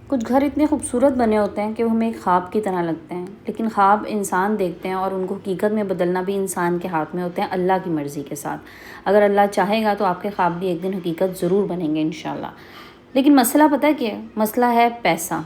कुछ घर इतने खूबसूरत बने होते हैं कि वो हमें एक ख्वाब की तरह लगते हैं, लेकिन ख्वाब इंसान देखते हैं और उनको हकीकत में बदलना भी इंसान के हाथ में होते हैं, अल्लाह की मर्ज़ी के साथ। अगर अल्लाह चाहेगा तो आपके ख्वाब भी एक दिन हकीकत ज़रूर बनेंगे इंशाल्लाह। लेकिन मसला पता है क्या है? मसला है पैसा।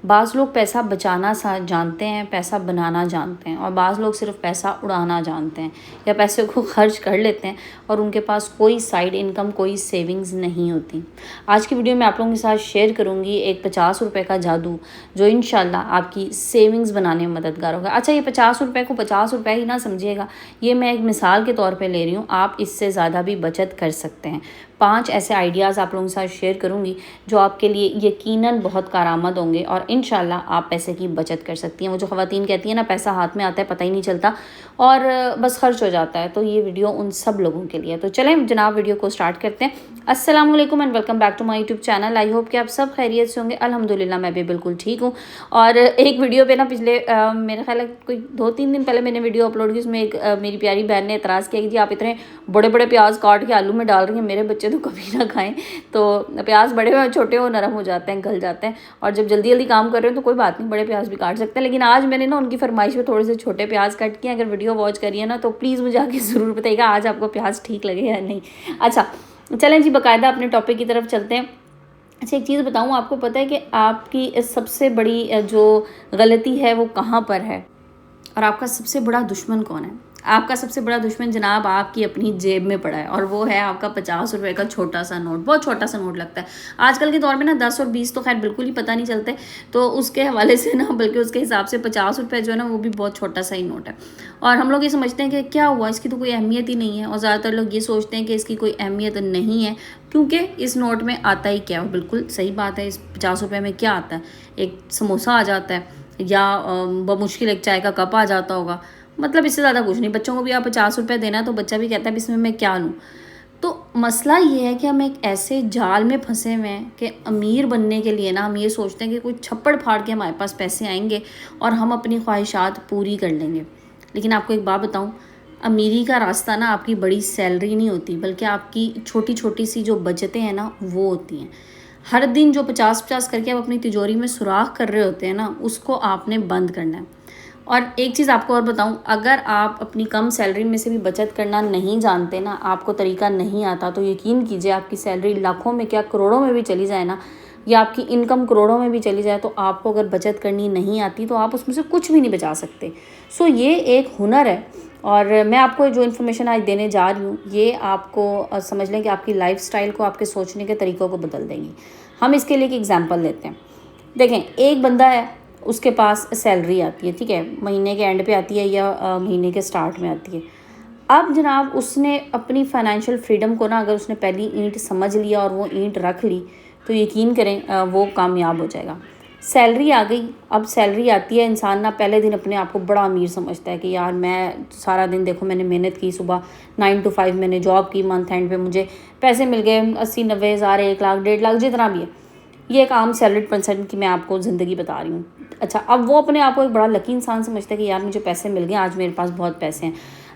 बाज़ लोग पैसा बचाना जानते हैं, पैसा बनाना जानते हैं, और बाज़ लोग सिर्फ पैसा उड़ाना जानते हैं या पैसे को खर्च कर लेते हैं और उनके पास कोई साइड इनकम, कोई सेविंग्स नहीं होती। आज की वीडियो में आप लोगों के साथ शेयर करूंगी एक 50 रुपये का जादू जो इंशाल्लाह आपकी सेविंग्स बनाने में मददगार होगा। अच्छा, ये 50 रुपये को 50 रुपये ही ना समझिएगा, ये मैं एक मिसाल के तौर पर ले रही हूँ, आप इससे ज़्यादा भी बचत कर सकते हैं। 5 ऐसे आइडियाज़ आप लोगों के साथ शेयर करूंगी जो आपके लिए यकीनन बहुत कारआमद होंगे और इंशाल्लाह आप पैसे की बचत कर सकती हैं। वो जो ख़वातीन कहती हैं ना, पैसा हाथ में आता है पता ही नहीं चलता और बस खर्च हो जाता है, तो ये वीडियो उन सब लोगों के लिए। तो चलें जनाब, वीडियो को स्टार्ट करते हैं। अस्सलाम वालेकुम and welcome back to my YouTube channel. I hope कि आप सब खैरियत से होंगे। अल्हम्दुलिल्लाह मैं भी बिल्कुल ठीक हूँ। और एक वीडियो पे ना पिछले मेरा ख्याल है कोई 2-3 दिन पहले मैंने वीडियो अपलोड की, उसमें एक मेरी प्यारी बहन ने एतराज़ किया कि जी आप इतने बड़े बड़े प्याज काट के आलू में डाल रही हैं, मेरे बच्चे तो कभी ना खाएं। तो प्याज बड़े हुए छोटे हो नरम हो जाते हैं, गल जाते हैं, और जब जल्दी जल्दी काम कर रहे हो तो कोई बात नहीं, बड़े प्याज भी काट सकते हैं। लेकिन आज मैंने ना उनकी फरमाइश पे थोड़े से छोटे प्याज कट किए। अगर वीडियो वॉच करिए ना तो प्लीज़ मुझे आके ज़रूर बताइएगा आज आपको प्याज ठीक लगे या नहीं। अच्छा चलें जी, बाकायदा अपने टॉपिक की तरफ चलते हैं। अच्छा, एक चीज़ बताऊँ, आपको पता है कि आपकी सबसे बड़ी जो गलती है वो कहाँ पर है और आपका सबसे बड़ा दुश्मन कौन है? आपका सबसे बड़ा दुश्मन जनाब आपकी अपनी जेब में पड़ा है, और वो है आपका 50 रुपये का छोटा सा नोट। बहुत छोटा सा नोट लगता है आजकल के दौर में ना, 10 और 20 तो खैर बिल्कुल ही पता नहीं चलते, तो उसके हवाले से ना, बल्कि उसके हिसाब से 50 रुपये जो है ना वो भी बहुत छोटा सा ही नोट है। और हम लोग ये समझते हैं कि क्या हुआ, इसकी तो कोई अहमियत ही नहीं है, और ज़्यादातर लोग ये सोचते हैं कि इसकी कोई अहमियत नहीं है क्योंकि इस नोट में आता ही क्या है। बिल्कुल सही बात है, इस 50 रुपये में क्या आता है? एक समोसा आ जाता है या बमुश्किल एक चाय का कप आ जाता होगा, मतलब इससे ज़्यादा कुछ नहीं। बच्चों को भी आप 50 रुपये देना तो बच्चा भी कहता है इसमें मैं क्या लूँ। तो मसला ये है कि हम एक ऐसे जाल में फंसे हुए हैं कि अमीर बनने के लिए ना हम ये सोचते हैं कि कोई छप्पड़ फाड़ के हमारे पास पैसे आएंगे और हम अपनी ख्वाहिशात पूरी कर लेंगे। लेकिन आपको एक बात बताऊँ, अमीरी का रास्ता ना आपकी बड़ी सैलरी नहीं होती, बल्कि आपकी छोटी छोटी सी जो बचतें हैं ना वो होती हैं। हर दिन जो 50-50 करके आप अपनी तिजोरी में सुराख कर रहे होते हैं ना, उसको आपने बंद करना है। और एक चीज़ आपको और बताऊं, अगर आप अपनी कम सैलरी में से भी बचत करना नहीं जानते ना, आपको तरीका नहीं आता, तो यकीन कीजिए आपकी सैलरी लाखों में क्या करोड़ों में भी चली जाए ना, या आपकी इनकम करोड़ों में भी चली जाए, तो आपको अगर बचत करनी नहीं आती तो आप उसमें से कुछ भी नहीं बचा सकते। सो ये एक हुनर है, और मैं आपको जो इन्फॉर्मेशन आज देने जा रही हूँ ये आपको समझ लें कि आपकी लाइफस्टाइल को, आपके सोचने के तरीक़ों को बदल देंगी। हम इसके लिए एक एग्जांपल लेते हैं। देखें, एक बंदा है, उसके पास सैलरी आती है, ठीक है, महीने के एंड पे आती है या महीने के स्टार्ट में आती है। अब जनाब उसने अपनी फाइनेंशियल फ्रीडम को ना, अगर उसने पहली ईंट समझ लिया और वो ईंट रख ली, तो यकीन करें वो कामयाब हो जाएगा। सैलरी आ गई, अब सैलरी आती है, इंसान ना पहले दिन अपने आप को बड़ा अमीर समझता है कि यार मैं सारा दिन, देखो मैंने मेहनत की, सुबह 9 to 5 मैंने जॉब की, मंथ एंड पे मुझे पैसे मिल गए 80-90 हज़ार, 1 लाख, 1.5 लाख, जितना भी है। ये एक आम सैलरीड पर्सन की मैं आपको ज़िंदगी बता रही हूँ। अच्छा, अब वो अपने आप को एक बड़ा लकी इंसान समझता है कि यार मुझे पैसे मिल गए, आज मेरे पास बहुत पैसे हैं,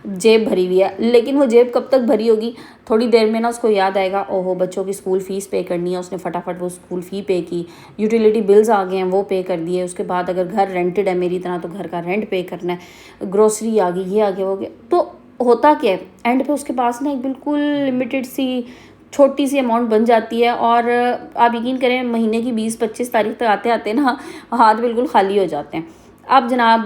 जेब भरी हुई है। लेकिन वो जेब कब तक भरी होगी? थोड़ी देर में ना उसको याद आएगा, ओहो बच्चों की स्कूल फ़ीस पे करनी है, उसने फटाफट वो स्कूल फ़ी पे की, यूटिलिटी बिल्स आ गए हैं वो पे कर दिए, उसके बाद अगर घर रेंटेड है मेरी तरह तो घर का रेंट पे करना है, ग्रोसरी आ गई, ये आ गया, वो गया। तो होता क्या है, एंड पे उसके पास ना एक बिल्कुल लिमिटेड सी छोटी सी अमाउंट बन जाती है, और आप यकीन करें महीने की 20-25 तारीख तक आते आते ना हाथ बिल्कुल खाली हो जाते हैं। अब जनाब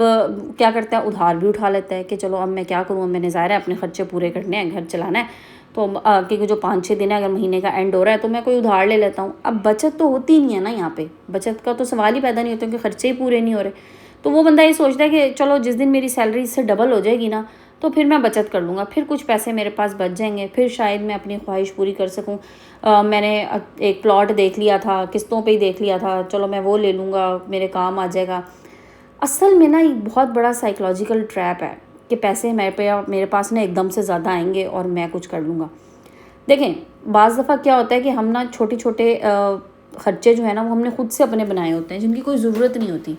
क्या करता है, उधार भी उठा लेता है कि चलो अब मैं क्या करूँ, मैंने ज़ाहिर है अपने खर्चे पूरे करने हैं, घर चलाना है, तो क्योंकि जो 5-6 दिन है, अगर महीने का एंड हो रहा है तो मैं कोई उधार ले लेता हूँ। अब बचत तो होती नहीं है ना, यहाँ पे बचत का तो सवाल ही पैदा नहीं होता, क्योंकि खर्चे ही पूरे नहीं हो रहे। तो वो बंदा ये सोचता है कि चलो जिस दिन मेरी सैलरी इससे डबल हो जाएगी ना, तो फिर मैं बचत कर लूँगा, फिर कुछ पैसे मेरे पास बच जाएंगे, फिर शायद मैं अपनी ख्वाहिश पूरी कर सकूँ। मैंने एक प्लॉट देख लिया था, किस्तों पे ही देख लिया था, चलो मैं वो ले लूँगा, मेरे काम आ जाएगा। असल में ना एक बहुत बड़ा साइकोलॉजिकल ट्रैप है कि पैसे मेरे पास ना एकदम से ज़्यादा आएंगे और मैं कुछ कर लूँगा। देखें, बाज़ दफ़ा क्या होता है कि हम ना छोटे छोटे खर्चे जो है ना वो हमने खुद से अपने बनाए होते हैं, जिनकी कोई ज़रूरत नहीं होती,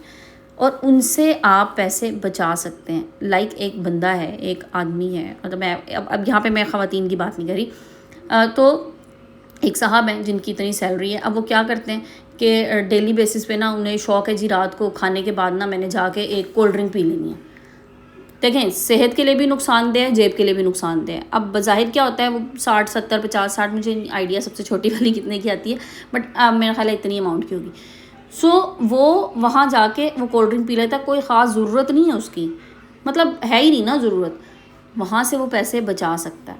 और उनसे आप पैसे बचा सकते हैं। लाइक एक बंदा है, एक आदमी है, मतलब मैं अब यहाँ पे मैं ख़वातीन की बात नहीं करी, तो एक साहब हैं जिनकी इतनी सैलरी है। अब वो क्या करते हैं कि डेली बेसिस पे ना उन्हें शौक़ है जी रात को खाने के बाद ना मैंने जाके एक कोल्ड ड्रिंक पी लेनी है। देखें, सेहत के लिए भी नुकसानदेह है, जेब के लिए भी नुकसानदेह है। अब बज़ाहिर क्या होता है वो 60 70 50 60, मुझे आइडिया सबसे छोटी वाली कितने की आती है, बट मेरा ख्याल है इतनी अमाउंट की होगी। सो वो वहाँ जाके वो कोल्ड ड्रिंक पी लेता है, कोई ख़ास ज़रूरत नहीं है उसकी, मतलब है ही नहीं ना ज़रूरत, वहाँ से वो पैसे बचा सकता है।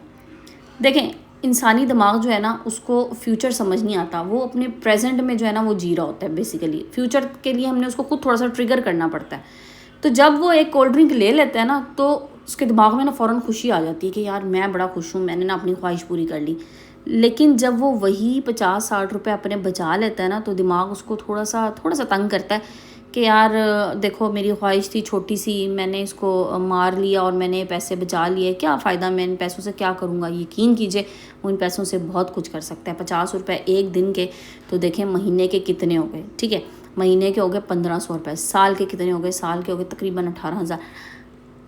देखें, इंसानी दिमाग जो है ना उसको फ्यूचर समझ नहीं आता, वो अपने प्रेजेंट में जो है ना वो जी रहा होता है बेसिकली। फ्यूचर के लिए हमने उसको खुद थोड़ा सा ट्रिगर करना पड़ता है। तो जब वो एक कोल्ड ड्रिंक ले लेता है ना तो उसके दिमाग में ना फ़ौरन खुशी आ जाती है कि यार मैं बड़ा खुश हूँ, मैंने ना अपनी ख्वाहिश पूरी कर ली। लेकिन जब वो वही 50-60 रुपए अपने बचा लेता है ना तो दिमाग उसको थोड़ा सा तंग करता है कि यार देखो मेरी ख्वाहिश थी छोटी सी, मैंने इसको मार लिया और मैंने पैसे बचा लिए, क्या फ़ायदा, मैं इन पैसों से क्या करूँगा। यकीन कीजिए वो इन पैसों से बहुत कुछ कर सकता है। 50 रुपये एक दिन के तो देखें महीने के कितने हो गए, ठीक है, महीने के हो गए 1500 रुपये, साल के कितने हो गए, साल के हो गए तकरीबन 18,000।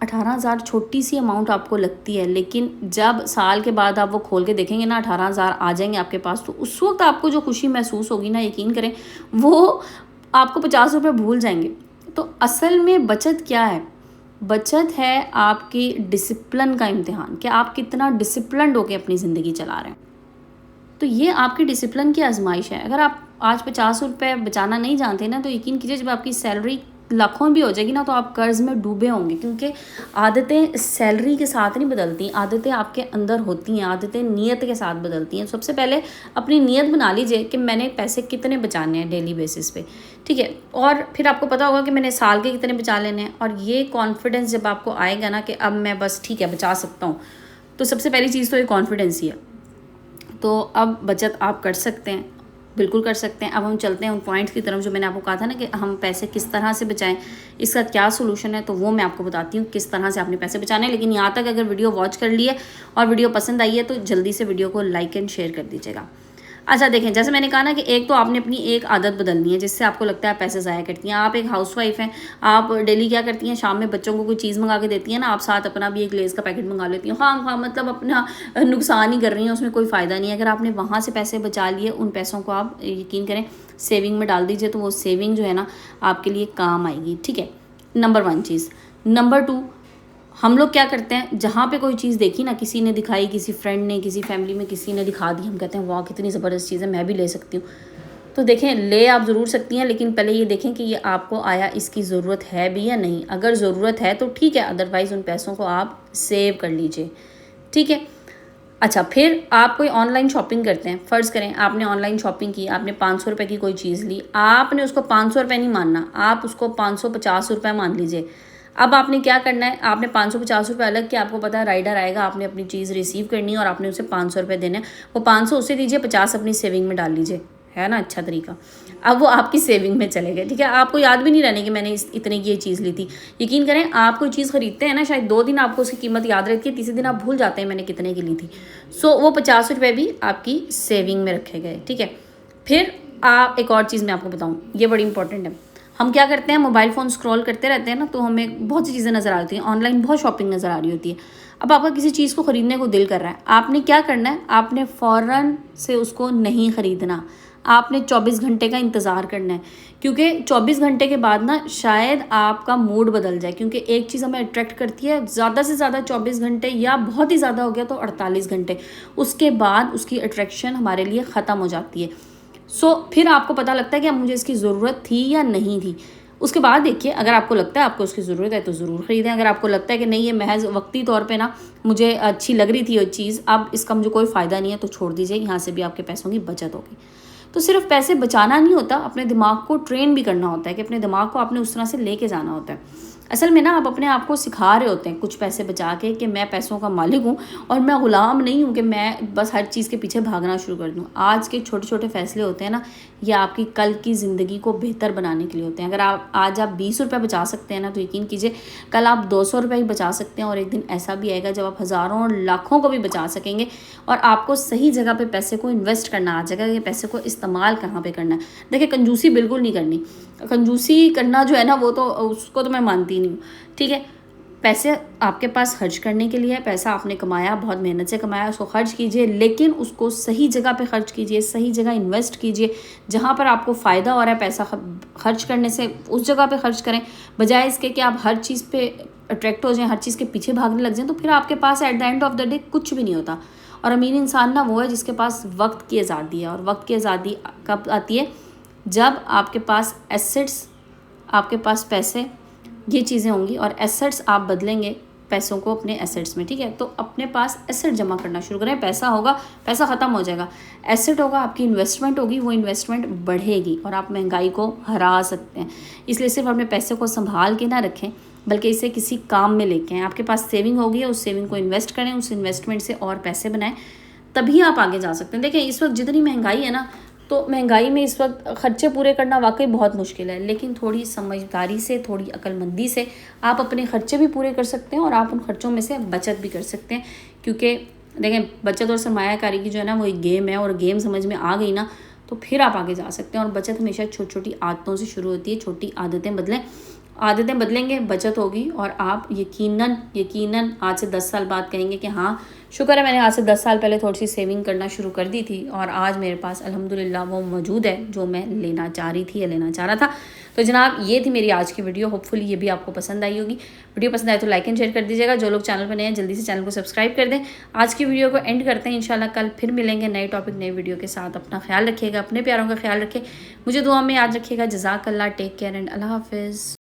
18,000 छोटी सी अमाउंट आपको लगती है, लेकिन जब साल के बाद आप वो खोल के देखेंगे ना 18,000 आ जाएंगे आपके पास, तो उस वक्त आपको जो खुशी महसूस होगी ना, यकीन करें वो आपको 50 रुपये भूल जाएंगे। तो असल में बचत क्या है? बचत है आपकी डिसिप्लिन का इम्तिहान, कि आप कितना डिसिप्लिन्ड होकर अपनी ज़िंदगी चला रहे हैं। तो ये आपकी डिसिप्लिन की आजमाइश है। अगर आप आज 50 रुपये बचाना नहीं जानते ना तो यकीन कीजिए जब आपकी सैलरी लाखों भी हो जाएगी ना तो आप कर्ज़ में डूबे होंगे, क्योंकि आदतें सैलरी के साथ नहीं बदलती, आदतें आपके अंदर होती हैं, आदतें नीयत के साथ बदलती हैं। सबसे पहले अपनी नीयत बना लीजिए कि मैंने पैसे कितने बचाने हैं डेली बेसिस पे, ठीक है, और फिर आपको पता होगा कि मैंने साल के कितने बचा लेने हैं। और ये कॉन्फिडेंस जब आपको आएगा ना कि अब मैं बस ठीक है बचा सकता हूँ, तो सबसे पहली चीज़ तो ये कॉन्फिडेंस ही है। तो अब बचत आप कर सकते हैं, बिल्कुल कर सकते हैं। अब हम चलते हैं उन पॉइंट्स की तरफ जो मैंने आपको कहा था ना कि हम पैसे किस तरह से बचाएं, इसका क्या सोल्यूशन है, तो वो मैं आपको बताती हूँ किस तरह से आपने पैसे बचाने हैं। लेकिन यहाँ तक अगर वीडियो वॉच कर ली है और वीडियो पसंद आई है तो जल्दी से वीडियो को लाइक एंड शेयर कर दीजिएगा। अच्छा देखें, जैसे मैंने कहा ना कि एक तो आपने अपनी एक आदत बदलनी है जिससे आपको लगता है पैसे ज़ाया करती हैं। आप एक हाउसवाइफ हैं, आप डेली क्या करती हैं, शाम में बच्चों को कोई चीज़ मंगा के देती हैं ना, आप साथ अपना भी एक लेज़ का पैकेट मंगा लेती हैं। हाँ, मतलब अपना नुकसान ही कर रही हैं, उसमें कोई फ़ायदा नहीं है। अगर आपने वहाँ से पैसे बचा लिए, उन पैसों को आप यकीन करें सेविंग में डाल दीजिए, तो वो सेविंग जो है ना आपके लिए काम आएगी, ठीक है। नंबर 1 चीज़। नंबर 2, हम लोग क्या करते हैं, जहाँ पे कोई चीज़ देखी ना, किसी ने दिखाई, किसी फ्रेंड ने, किसी फैमिली में किसी ने दिखा दी, हम कहते हैं वाह कितनी ज़बरदस्त चीज़ है, मैं भी ले सकती हूँ। तो देखें, ले आप ज़रूर सकती हैं, लेकिन पहले ये देखें कि ये आपको आया इसकी ज़रूरत है भी या नहीं। अगर ज़रूरत है तो ठीक है, अदरवाइज़ उन पैसों को आप सेव कर लीजिए, ठीक है। अच्छा, फिर आप कोई ऑनलाइन शॉपिंग करते हैं, फ़र्ज़ करें आपने ऑनलाइन शॉपिंग की, आपने 500 रुपये की कोई चीज़ ली, आपने उसको 500 रुपये नहीं मानना, आप उसको 550 रुपये मान लीजिए। अब आपने क्या करना है, आपने 550 रुपये अलग किया, आपको पता है राइडर आएगा, आपने अपनी चीज़ रिसीव करनी है और आपने उसे 500 रुपये देने हैं। वो 500 उसे दीजिए, 50 अपनी सेविंग में डाल लीजिए, है ना अच्छा तरीका। अब वो आपकी सेविंग में चले गए, ठीक है, आपको याद भी नहीं रहने कि मैंने इतने की ये चीज़ ली थी। यकीन करें, आप कोई चीज़ ख़रीदते हैं ना, शायद 2 दिन आपको उसकी कीमत याद रहती है, तीसरे दिन आप भूल जाते हैं मैंने कितने की ली थी। सो वो 50 रुपये भी आपकी सेविंग में रखे गए, ठीक है। फिर आप एक और चीज़ मैं आपको बताऊँ, ये बड़ी इंपॉर्टेंट है। हम क्या करते हैं, मोबाइल फ़ोन स्क्रॉल करते रहते हैं ना, तो हमें बहुत सी चीज़ें नज़र आती हैं, ऑनलाइन बहुत शॉपिंग नज़र आ रही होती है। अब आपका किसी चीज़ को ख़रीदने को दिल कर रहा है, आपने क्या करना है, आपने फ़ौरन से उसको नहीं ख़रीदना, आपने 24 घंटे का इंतज़ार करना है, क्योंकि 24 घंटे के बाद ना शायद आपका मूड बदल जाए, क्योंकि एक चीज़ हमें अट्रैक्ट करती है ज़्यादा से ज़्यादा 24 घंटे, या बहुत ही ज़्यादा हो गया तो 48 घंटे, उसके बाद उसकी अट्रैक्शन हमारे लिए ख़त्म हो जाती है। सो फिर आपको पता लगता है कि अब मुझे इसकी ज़रूरत थी या नहीं थी। उसके बाद देखिए, अगर आपको लगता है आपको उसकी ज़रूरत है तो ज़रूर ख़रीदें। अगर आपको लगता है कि नहीं ये महज़ वक्ती तौर पे ना मुझे अच्छी लग रही थी वो चीज़, अब इसका मुझे कोई फ़ायदा नहीं है, तो छोड़ दीजिए, यहाँ से भी आपके पैसों की बचत होगी। तो सिर्फ पैसे बचाना नहीं होता, अपने दिमाग को ट्रेन भी करना होता है कि अपने दिमाग को आपने उस तरह से लेके जाना होता है। असल में ना आप अपने आप को सिखा रहे होते हैं कुछ पैसे बचा के कि मैं पैसों का मालिक हूँ और मैं ग़ुलाम नहीं हूँ कि मैं बस हर चीज़ के पीछे भागना शुरू कर दूँ। आज के छोटे छोटे फ़ैसले होते हैं ना, ये आपकी कल की ज़िंदगी को बेहतर बनाने के लिए होते हैं। अगर आप आज 20 रुपये बचा सकते हैं ना, तो यकीन कीजिए कल आप 200 रुपये ही बचा सकते हैं, और एक दिन ऐसा भी आएगा जब आप हज़ारों और लाखों को भी बचा सकेंगे और आपको सही जगह पे पैसे को इन्वेस्ट करना आ जाएगा कि पैसे को इस्तेमाल कहाँ पे करना है। देखिए, कंजूसी बिल्कुल नहीं करनी, कंजूसी करना जो है ना वो तो उसको तो मैं मानती नहीं हूँ, ठीक है। पैसे आपके पास खर्च करने के लिए है, पैसा आपने कमाया, बहुत मेहनत से कमाया, उसको खर्च कीजिए, लेकिन उसको सही जगह पे खर्च कीजिए, सही जगह इन्वेस्ट कीजिए। जहाँ पर आपको फ़ायदा हो रहा है पैसा खर्च करने से, उस जगह पे खर्च करें, बजाय इसके कि आप हर चीज़ पे अट्रैक्ट हो जाएं, हर चीज़ के पीछे भागने लग जाएं, तो फिर आपके पास at the end of the day कुछ भी नहीं होता। और अमीर इंसान ना वो है जिसके पास वक्त की आज़ादी है। और वक्त की आज़ादी कब आती है? जब आपके पास एसेट्स, आपके पास पैसे, ये चीज़ें होंगी, और एसेट्स आप बदलेंगे पैसों को अपने एसेट्स में, ठीक है। तो अपने पास एसेट जमा करना शुरू करें। पैसा होगा, पैसा ख़त्म हो जाएगा, एसेट होगा, आपकी इन्वेस्टमेंट होगी, वो इन्वेस्टमेंट बढ़ेगी और आप महंगाई को हरा सकते हैं। इसलिए सिर्फ अपने पैसे को संभाल के ना रखें, बल्कि इसे किसी काम में लेके आएँ। आपके पास सेविंग होगी, उस सेविंग को इन्वेस्ट करें, उस इन्वेस्टमेंट से और पैसे बनाएं, तभी आप आगे जा सकते हैं। देखिए इस वक्त जितनी महंगाई है ना, तो महंगाई में इस वक्त खर्चे पूरे करना वाकई बहुत मुश्किल है, लेकिन थोड़ी समझदारी से, थोड़ी अक्लमंदी से आप अपने खर्चे भी पूरे कर सकते हैं और आप उन खर्चों में से बचत भी कर सकते हैं। क्योंकि देखें, बचत और सरमायाकारी की जो है ना वो एक गेम है, और गेम समझ में आ गई ना तो फिर आप आगे जा सकते हैं। और बचत हमेशा छोटी छोटी आदतों से शुरू होती है। छोटी आदतें बदलें, आदतें बदलेंगे, बचत होगी, और आप यकीनन आज से 10 साल बाद कहेंगे कि हाँ शुक्र है मैंने आज से 10 साल पहले थोड़ी सी सेविंग करना शुरू कर दी थी और आज मेरे पास अल्हम्दुलिल्लाह वो मौजूद है जो मैं लेना चाह रही थी या लेना चाह रहा था। तो जनाब ये थी मेरी आज की वीडियो। होपफुली ये भी आपको पसंद आई होगी। वीडियो पसंद आए तो लाइक एंड शेयर कर दीजिएगा। जो लोग चैनल पर नए हैं जल्दी से चैनल को सब्सक्राइब कर दें। आज की वीडियो को एंड करते हैं। इंशाल्लाह कल फिर मिलेंगे नए टॉपिक, नए वीडियो के साथ। अपना ख्याल रखिएगा, अपने प्यारों का ख्याल रखें, मुझे दुआ में याद रखिएगा। जज़ाकल्लाह, टेक केयर एंड अल्लाह हाफिज़।